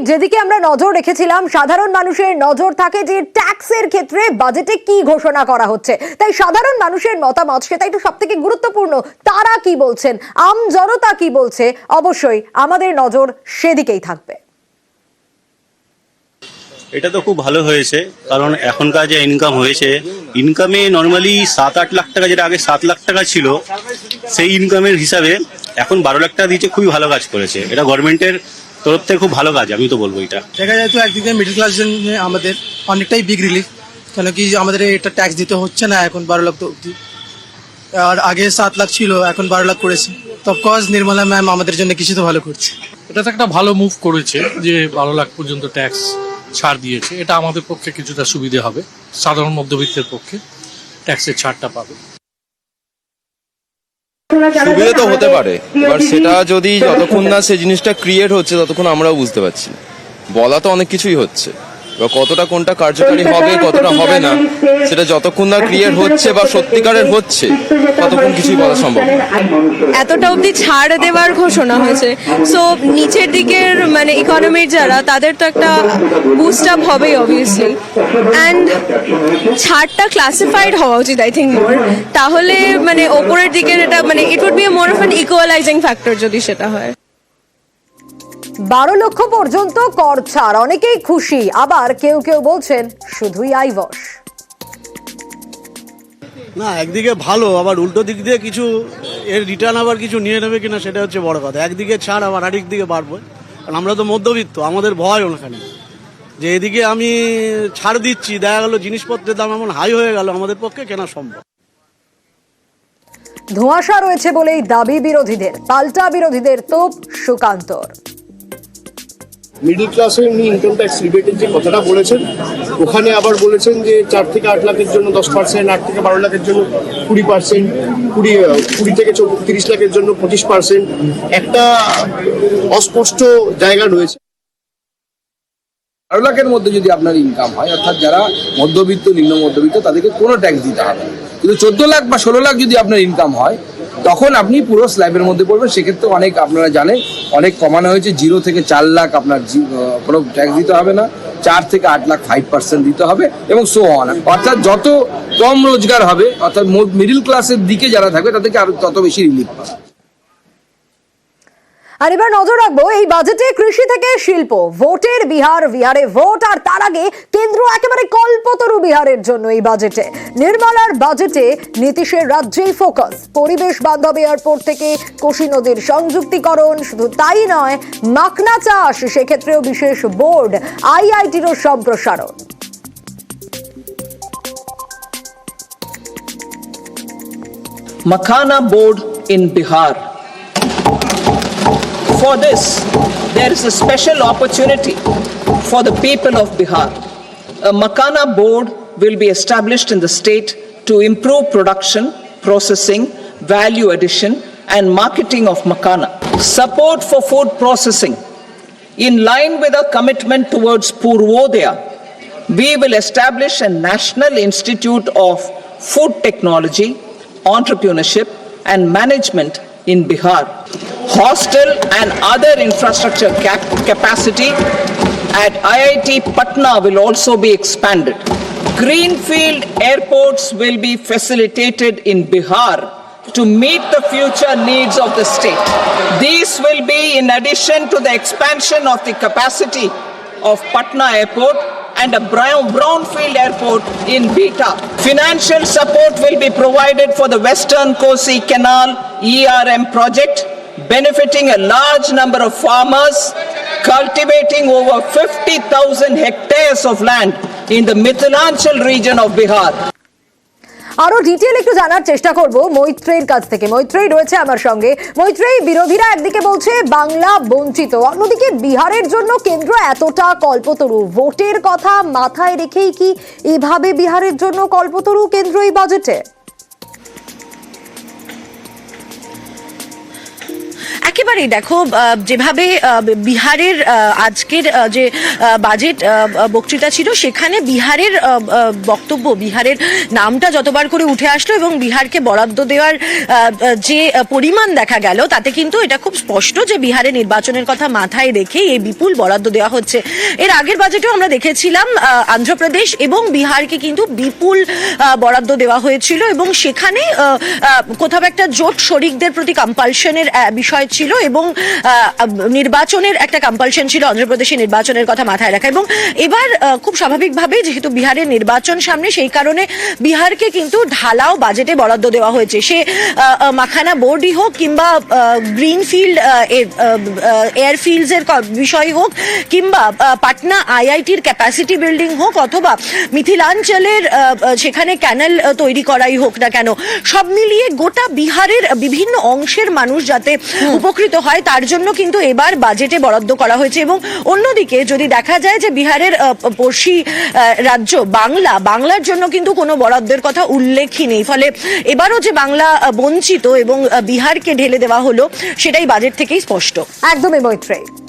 যেদিকে আমরা নজর রেখেছিলাম, সাধারণ মানুষের নজর থাকে যে ট্যাক্সের ক্ষেত্রে বাজেটে কি ঘোষণা করা হচ্ছে। তাই সাধারণ মানুষের মতামত সেটাই তো সবথেকে গুরুত্বপূর্ণ। তারা কি বলছেন, আম জনতা কি বলছে, অবশ্যই আমাদের নজর সেদিকেই থাকবে। এটা তো খুব ভালো হয়েছে, কারণ এখনকার যে ইনকাম হয়েছে, ইনকামে নর্মালি 7-8 লাখ টাকা, যেটা আগে 7 লাখ টাকা ছিল, সেই ইনকামের হিসাবে এখন 12 লাখ টাকা দিয়েছে। খুবই ভালো কাজ করেছে, এটা গভর্নমেন্টের তরফ থেকে খুব ভালো কাজ, আমি তো বলবো। এটা দেখা যায় তো একদিকে মিডল ক্লাস আমাদের অনেকটাই বিগ রিলিফ, কেন কি আমাদের এটা ট্যাক্স দিতে হচ্ছে না এখন 12 লাখ অব্দি। আর আগে 7 লাখ ছিল, এখন 12 লাখ করেছে। তো অফকোর্স নির্মলা ম্যাম আমাদের জন্য কিছু তো ভালো করছে। এটা তো একটা ভালো মুভ করেছে যে 12 লাখ পর্যন্ত ট্যাক্স ছাড় দিয়েছে। এটা আমাদের পক্ষে কিছুটা সুবিধে হবে, সাধারণ মধ্যবিত্তের পক্ষে ট্যাক্সের ছাড়টা পাবে। সুবিধা তো হতে পারে, এবার সেটা যদি যতক্ষণ না সে জিনিসটা ক্রিয়েট হচ্ছে ততক্ষণ আমরাও বুঝতে পারছি না। বলা তো অনেক কিছুই হচ্ছে, এবার কতটা কোনটা কার্যকারী হবে কতটা হবে না সেটা যতক্ষণ না ক্রিয়েট হচ্ছে বা সত্যিকারের হচ্ছে ততক্ষণ কিছুই বলা সম্ভব না। এতটা অবধি ছাড় দেওয়ার ঘোষণা হয়েছে, সো নিচের দিকের মানে ইকোনমির যারা, তাদের তো একটা বুস্ট আপ হবেই অবভিয়াসলি। অ্যান্ড ছাড়টা ক্লাসিফাইড হওয়া উচিত আই থিঙ্ক মোর, তাহলে মানে ওপরের দিকের এটা মানে it would be more of an equalising factor যদি সেটা হয়। 12 লক্ষ পর্যন্ত কর ছাড়, অনেকেই খুশি, আবার কেউ কেউ বলছেন শুধুই আইবশ। না, একদিকে ভালো, আবার উল্টো দিক দিয়ে কিছু এর রিটার্ন আবার কিছু নিয়ে নেবে কিনা সেটা হচ্ছে বড় কথা। একদিকে ছাড়, আবার আরেক দিকে বাড়বে, কারণ আমরা তো মধ্যবিত্ত, আমাদের ভয় ওখানে যে এদিকে আমি ছাড় দিচ্ছি, দেখা গেল জিনিসপত্রের দাম এমন হাই হয়ে গেল, আমাদের পক্ষে কেনা সম্ভব। ধোঁয়াশা রয়েছে বলেই দাবি বিরোধীদের, পাল্টা বিরোধীদের তোপ সুকান্তর। মিডল ক্লাসের উনি ইনকাম ট্যাক্স রিবেটের যে কথাটা বলেছেন, ওখানে আবার বলেছেন যে 4 থেকে 8 লাখের জন্য 10%, 8 থেকে 12 লাখের জন্য 20%, 20 থেকে 30 লাখের জন্য 25%। একটা অস্পষ্ট জায়গা রয়েছে। 12 লাখের মধ্যে যদি আপনার ইনকাম হয়, অর্থাৎ যারা মধ্যবিত্ত নিম্ন মধ্যবিত্ত, তাদেরকে কোনো ট্যাক্স দিতে হবে। কিন্তু 14 লাখ বা 16 লাখ যদি আপনার ইনকাম হয়, তখন আপনি পুরো স্ল্যাবের মধ্যে পড়বেন। সেক্ষেত্রে অনেক আপনারা জানেন অনেক কমানো হয়েছে। 0 থেকে 4 লাখ আপনার কোনো ট্যাক্স দিতে হবে না, 4 থেকে 8 লাখ 5% দিতে হবে, এবং সো অন। অর্থাৎ যত কম রোজগার হবে, অর্থাৎ মিডল ক্লাসের দিকে যারা থাকবে তাদেরকে আরো তত বেশি রিলিফ পাবে। আর এবার নজর রাখবো এই বাজেটে কৃষি থেকে শিল্প, ভোটের বিহার, বিহারে ভোট, আর তার আগে কেন্দ্র একেবারে কল্পতরু বিহারের জন্য এই বাজেটে। নির্মলার বাজেটে নীতিশের রাজ্যেই ফোকাস, পরিবেশ বান্ধব এয়ারপোর্ট থেকে কোশি নদীর সংযুক্তিকরণ, শুধু তাই নয়, মাখনা চাষ, সেক্ষেত্রেও বিশেষ বোর্ড, আইআইটিরও সম্প্রসারণ। Makhana board in Bihar. For this, there is a special opportunity for the people of Bihar. A Makhana board will be established in the state to improve production, processing, value addition, and marketing of Makhana. Support for food processing. In line with our commitment towards Purvodaya, we will establish a National Institute of Food Technology, Entrepreneurship, and Management in Bihar. Hostel and other infrastructure capacity at IIT Patna will also be expanded. Greenfield airports will be facilitated in Bihar to meet the future needs of the state. These will be in addition to the expansion of the capacity of Patna Airport and a brownfield airport in Beta. Financial support will be provided for the Western Kosi Canal ERM project, benefiting a large number of farmers cultivating over 50,000 hectares of land in the Mithilanchal region of Bihar. আরো detail একটু জানার চেষ্টা করব মৈত্রেয়ীর কাছ থেকে। মৈত্রেয়ী রয়েছে আমার সঙ্গে। মৈত্রেয়ী, বিরোধীরা একদিকে বলছে বাংলা বঞ্চিত, অন্যদিকে বিহারের জন্য কেন্দ্র এতটা কল্পতরু, ভোটের কথা মাথায় রেখেই কি এভাবে বিহারের জন্য কল্পতরু কেন্দ্র এই বাজেটে? একেবারেই দেখো যেভাবে বিহারের আজকের যে বাজেট বক্তৃতা ছিল সেখানে বিহারের বক্তব্য, বিহারের নামটা যতবার করে উঠে আসলো এবং বিহারকে বরাদ্দ দেওয়ার যে পরিমাণ দেখা গেল তাতে কিন্তু এটা খুব স্পষ্ট যে বিহারের নির্বাচনের কথা মাথায় রেখে এই বিপুল বরাদ্দ দেওয়া হচ্ছে। এর আগের বাজেটেও আমরা দেখেছিলাম আন্ধ্রপ্রদেশ এবং বিহারকে কিন্তু বিপুল বরাদ্দ দেওয়া হয়েছিল এবং সেখানে কোথাও একটা জোট শরিকদের প্রতি কম্পালশনের বিষয় ছিল এবং নির্বাচনের একটা কম্পালশন ছিল অন্ধ্রপ্রদেশের নির্বাচনের কথা মাথায় রাখা। এবং এবার খুব স্বাভাবিকভাবে যেহেতু বিহারের নির্বাচন সামনে সেই কারণে বিহারকে কিন্তু ঢালাও বাজেটে বরাদ্দ দেওয়া হয়েছে, সে মাখানা বোর্ডই হোক কিংবা গ্রিনফিল্ড এয়ারফিল্ডস এর বিষয় হোক কিংবা পাটনা আইআইটির ক্যাপাসিটি বিল্ডিং হোক অথবা মিথিলাঞ্চলের সেখানে ক্যানেল তৈরি করাই হোক না কেন, সব মিলিয়ে গোটা বিহারের বিভিন্ন অংশের মানুষ যাতে উপকৃত হয় তার জন্য কিন্তু এবার বাজেটে বরাদ্দ করা হয়েছে। এবং অন্যদিকে যদি দেখা যায় যে বিহারের পড়শি রাজ্য বাংলার জন্য কিন্তু কোনো বরাদ্দের কথা উল্লেখই নেই, ফলে এবারও যে বাংলা বঞ্চিত এবং বিহারকে ঢেলে দেওয়া হলো সেটাই বাজেট থেকেই স্পষ্ট। একদমই মৈত্রেয়ী।